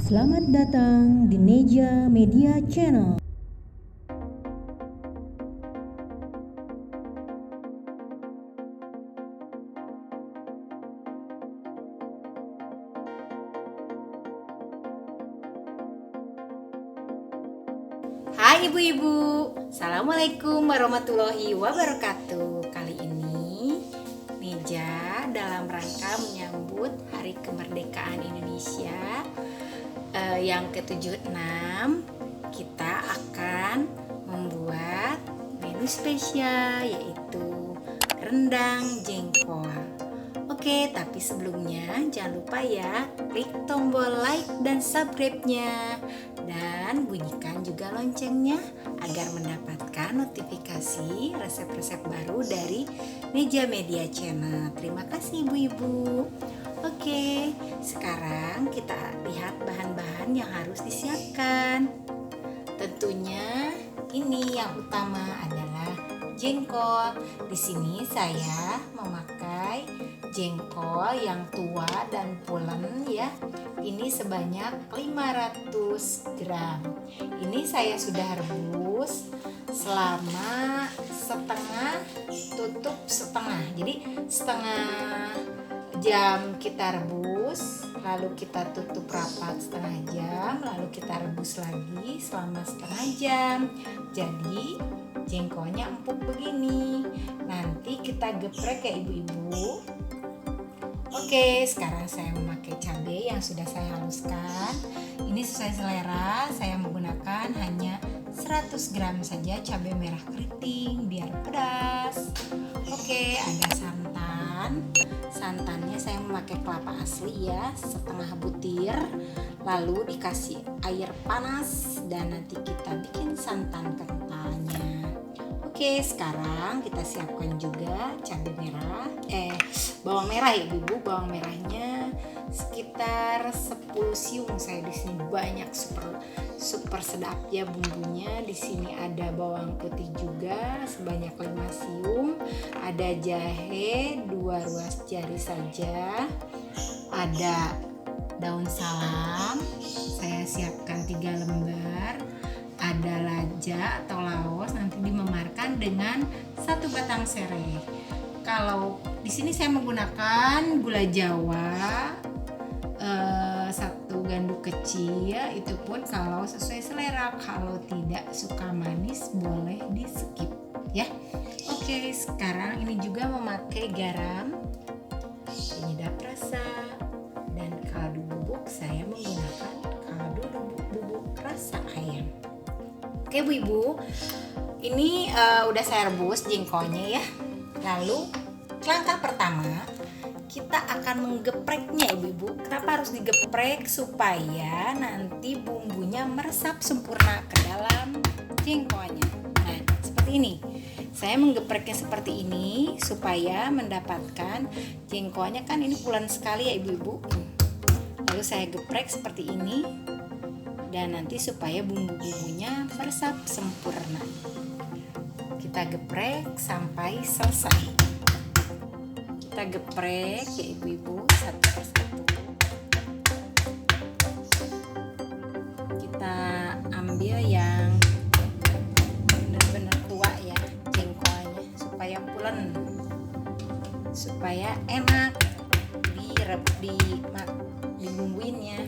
Selamat datang di Neja Media Channel. Hai ibu-ibu, Assalamualaikum warahmatullahi wabarakatuh. Kali ini Neja dalam rangka menyambut Hari Kemerdekaan Indonesia yang ke-76, kita akan membuat menu spesial yaitu rendang jengkol. Oke, tapi sebelumnya jangan lupa ya klik tombol like dan subscribe-nya dan bunyikan juga loncengnya agar mendapatkan notifikasi resep-resep baru dari Neja Media Channel. Terima kasih ibu-ibu. Oke, sekarang kita lihat bahan-bahan yang harus disiapkan. Tentunya ini yang utama adalah jengkol. Di sini saya memakai jengkol yang tua dan pulen ya. Ini sebanyak 500 gram. Ini saya sudah rebus selama setengah, tutup setengah. Jadi setengah jam kita rebus, lalu kita tutup rapat setengah jam, lalu kita rebus lagi selama setengah jam. Jadi jengkolnya empuk begini. Nanti kita geprek ya ibu-ibu. Oke, sekarang saya memakai cabai yang sudah saya haluskan. Ini sesuai selera, saya menggunakan hanya 100 gram saja cabai merah keriting biar pedas. Oke, ada santan. Santannya saya memakai kelapa asli ya, setengah butir. Lalu dikasih air panas dan nanti kita bikin santan kentalnya. Oke, sekarang kita siapkan juga cabai merah, bawang merah ya ibu. Bawang merahnya sekitar 10 siung saya di sini, banyak, super sedap ya bumbunya. Di sini ada bawang putih juga sebanyak 5 siung, ada jahe 2 ruas jari saja, ada daun salam saya siapkan 3 lembar, ada laja atau laos nanti dimemarkan dengan 1 batang serai. Kalau di sini saya menggunakan gula Jawa 1 ganduk kecil, itu pun kalau sesuai selera. Kalau tidak suka manis boleh di skip ya. Oke, sekarang ini juga memakai garam, penyedap rasa, dan kaldu bubuk. Saya menggunakan kaldu bubuk rasa ayam. Oke bu ibu, ini udah saya rebus jengkolnya ya. Lalu langkah pertama kita akan menggepreknya ibu-ibu. Kenapa harus digeprek? Supaya nanti bumbunya meresap sempurna ke dalam jengkolnya. Nah seperti ini, saya menggepreknya seperti ini supaya mendapatkan jengkolnya, kan ini pulen sekali ya ibu-ibu. Lalu saya geprek seperti ini dan nanti supaya bumbu-bumbunya meresap sempurna. Kita geprek sampai selesai. Kita geprek ya ibu-ibu satu persatu. Kita ambil yang benar-benar tua ya jengkolnya supaya pulen, supaya enak dibumbuinnya.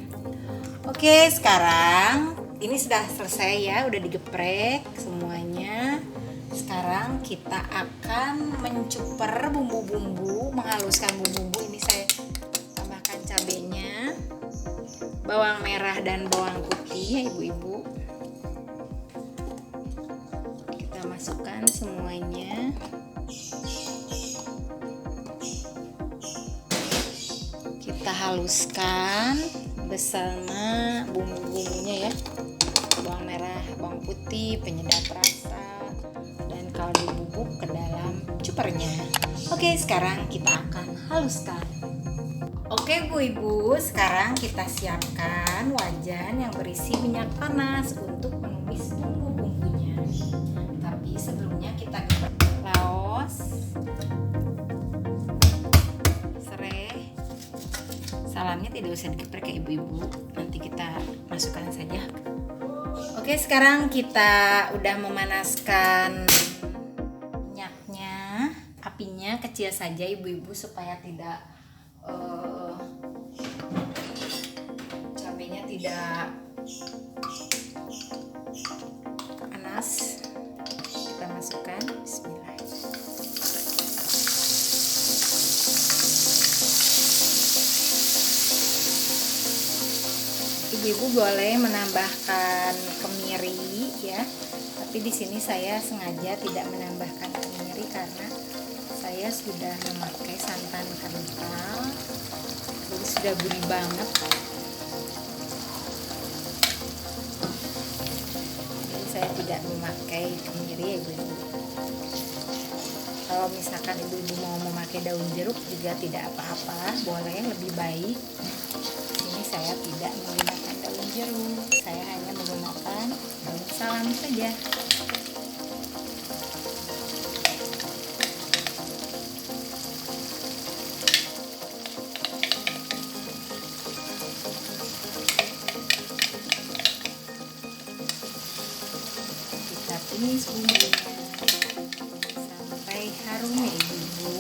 Oke, sekarang ini sudah selesai ya, udah digeprek semuanya. Sekarang kita akan mencuper bumbu-bumbu, menghaluskan bumbu-bumbu. Ini saya tambahkan cabenya, bawang merah dan bawang putih ya ibu-ibu. Kita masukkan semuanya. Kita haluskan bersama bumbu-bumbunya ya, bawang merah, bawang putih, penyedap rasa, dan kaldu bubuk ke dalam cupernya. Oke, sekarang kita akan haluskan. Oke bu ibu, sekarang kita siapkan wajan yang berisi minyak panas untuk menumis bumbu-bumbunya. Tapi sebelumnya kita geprek laos, serai, Salamnya tidak usah digeprek ya ibu-ibu, nanti kita masukkan saja. Oke, sekarang kita udah memanaskan minyaknya. Apinya kecil saja ibu-ibu supaya tidak cabenya tidak panas. Kita masukkan, bismillah. Ibu-ibu boleh menambahkan kemiri ya, tapi di sini saya sengaja tidak menambahkan kemiri karena saya sudah memakai santan kental, jadi sudah gurih banget. Jadi saya tidak memakai kemiri ya ibu-ibu. Kalau misalkan ibu-ibu mau memakai daun jeruk juga tidak apa-apa, boleh, lebih baik. Ini saya tidak menggunakan daun jeruk, saya hanya menggunakan daun salam saja. Kita tumis bumbunya sampai harum ya ibu-ibu.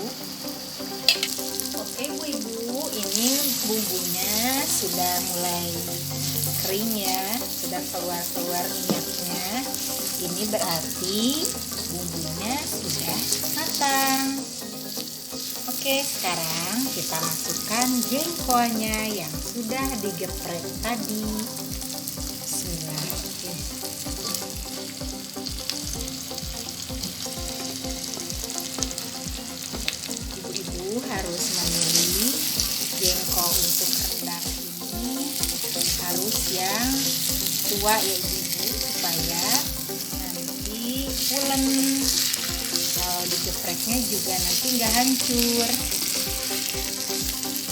Oke ibu-ibu, ini bumbunya sudah mulai kering ya, sudah keluar minyaknya. Ini berarti bumbunya sudah matang. Oke, sekarang kita masukkan jengkolnya yang sudah digeprek tadi. Bismillah. Ibu-ibu harus memilih jengkol untuk rendang ini harus yang tua ya ibu-ibu, supaya nanti pulen. Kalau digepreknya juga nanti nggak hancur,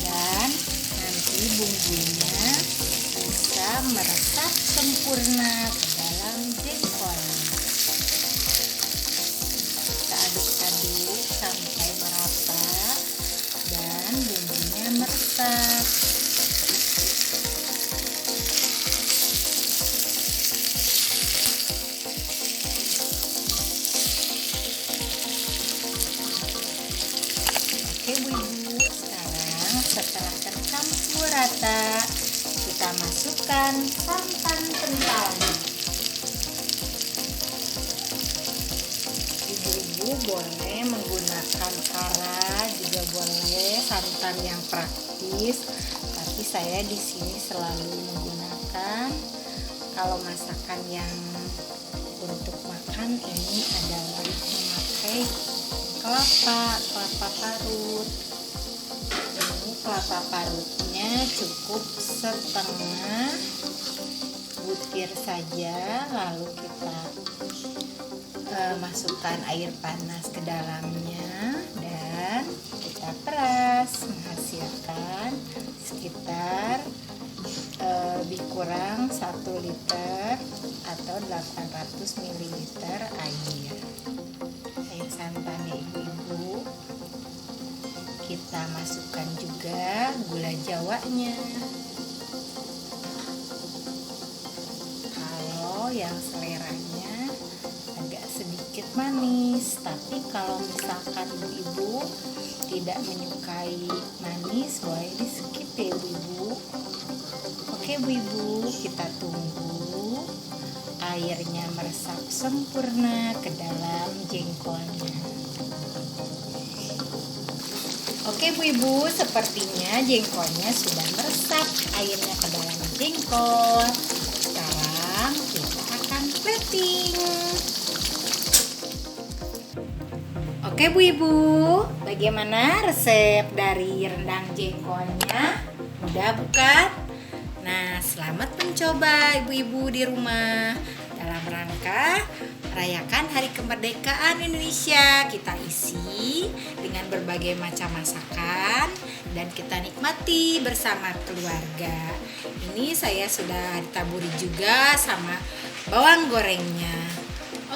dan nanti bumbunya bisa meresap sempurna ke dalam jengkolnya. Kita aduk-aduk sampai merata dan bumbunya meresap. Oke ibu-ibu, sekarang setelah tercampur rata, kita masukkan santan kental. Ibu-ibu boleh menggunakan ara, juga boleh santan yang praktis, tapi saya di sini selalu menggunakan, kalau masakan yang untuk makan ini adalah memakai kelapa parut. Ini kelapa parutnya cukup setengah butir saja, lalu kita masukkan air panas ke dalamnya dan kita peras, menghasilkan sekitar lebih kurang 1 liter atau 800 ml air santan ya ibu-ibu. Kita masukkan juga gula jawanya. Kalau yang seleranya agak sedikit manis, tapi kalau misalkan ibu-ibu tidak menyukai manis, boleh di skip ya ibu-ibu. Oke ibu-ibu, kita tunggu airnya meresap sempurna ke dalam jengkolnya. Oke ibu-ibu, sepertinya jengkolnya sudah meresap airnya ke dalam jengkol. Sekarang kita akan plating. Oke ibu-ibu, bagaimana resep dari rendang jengkolnya? Mudah bukan? Nah, selamat mencoba ibu-ibu di rumah. Dalam rangka merayakan Hari Kemerdekaan Indonesia, kita isi dengan berbagai macam masakan dan kita nikmati bersama keluarga. Ini saya sudah ditaburi juga sama bawang gorengnya.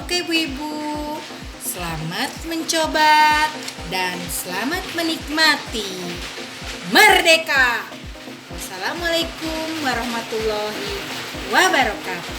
Oke ibu-ibu, selamat mencoba dan selamat menikmati. Merdeka! Wassalamualaikum warahmatullahi wabarakatuh.